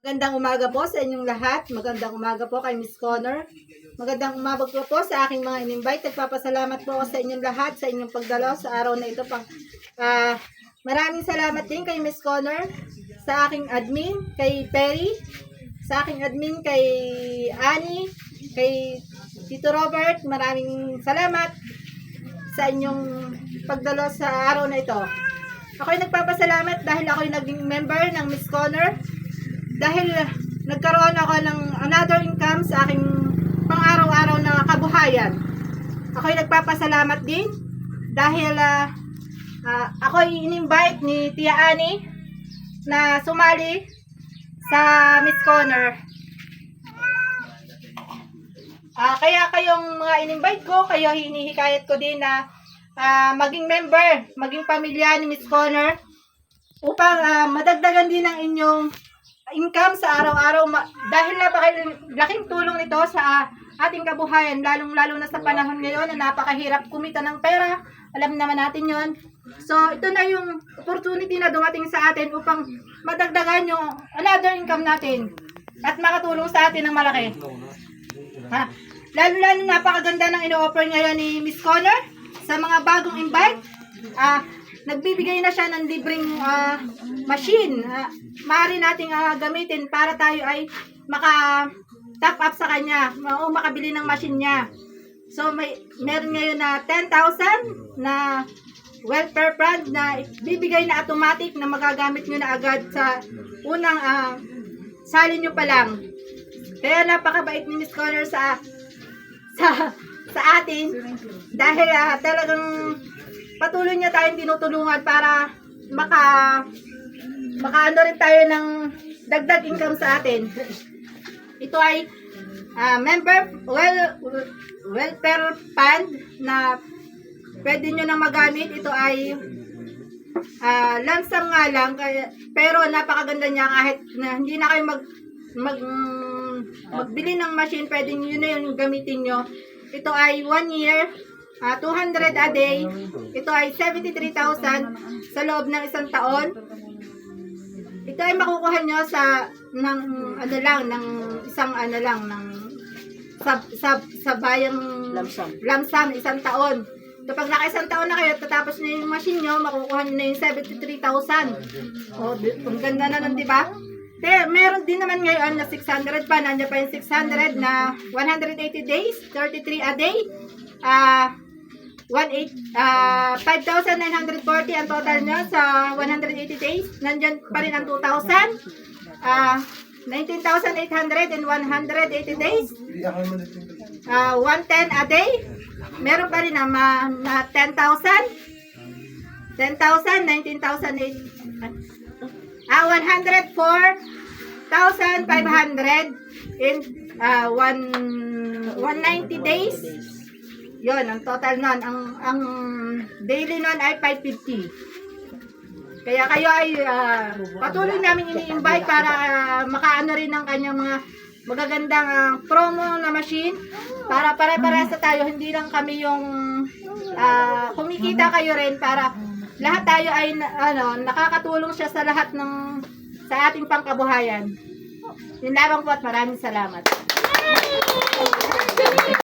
Magandang umaga po sa inyong lahat. Magandang umaga po kay Miss Connor. Magandang umaga po sa aking mga in-invite. Nagpapasalamat po ako sa inyong lahat sa inyong pagdalaw sa araw na ito. Maraming salamat din kay Miss Connor, sa aking admin, kay Perry, sa aking admin, kay Annie, kay Tito Robert. Maraming salamat sa inyong pagdalaw sa araw na ito. Ako'y nagpapasalamat dahil ako'y naging member ng Miss Connor. Dahil nagkaroon ako ng another income sa aking pang-araw-araw na kabuhayan. Ako'y nagpapasalamat din dahil ako'y in-invite ni Tia Annie na sumali sa Miss Connor. Kaya kayong mga in-invite ko, kayo hinihikayat ko din na maging member, maging pamilya ni Miss Connor upang madagdagan din ang inyong income sa araw-araw dahil napakalaking tulong nito sa ating kabuhayan, lalong-lalo na sa panahon ngayon na napakahirap kumita ng pera. Alam naman natin yon. So, ito na yung opportunity na dumating sa atin upang madagdagan yung another income natin at makatulong sa atin ng malaki. Lalo-lalo napakaganda ng ino-offer ngayon ni Miss Connor sa mga bagong invite. Nagbibigay na siya ng libreng machine. Maaari nating gamitin para tayo ay maka-top up sa kanya o makabili ng machine niya. So, meron ngayon na 10,000 na welfare fund na bibigay na automatic na magagamit nyo na agad sa unang salin nyo pa lang. Kaya napakabait ni Miss Connor sa atin dahil talagang patuloy niya tayong tinutulungan para makaano rin tayo ng dagdag income sa atin. Ito ay member welfare fund na pwede nyo nang magamit. Ito ay lansang nga lang, pero napakaganda niya kahit na hindi na kayo magbili ng machine, pwede nyo na yung gamitin nyo. Ito ay 1 year, 200 a day. Ito ay 73,000 sa loob ng isang taon. Ito ay makukuha nyo sa sa bayang lamsam isang taon. So, pag naka-isang taon na kayo, tatapos na yung machine nyo, makukuha nyo na yung 73,000. O, ang ganda na nun, di ba? Meron din naman ngayon na 600 pa. Nandiyan pa yung 600 na 180 days, 33 a day. 5,940 ang total nyo sa 180 days. Nandyan pa rin ang 2,000. 19,800 in 180 days. 110 a day. Meron pa rin na 10,000. 10,000, 19,800. 104,500 in 190 days. Yon ang total nun. Ang daily nun ay 550. Kaya kayo ay patuloy namin ini-invite para makaano rin ng kanyang mga magagandang promo na machine para pare-parehas tayo. Hindi lang kami yung kumikita, kayo rin para lahat tayo ay nakakatulong siya sa lahat sa ating pangkabuhayan. Yun lamang po at maraming salamat.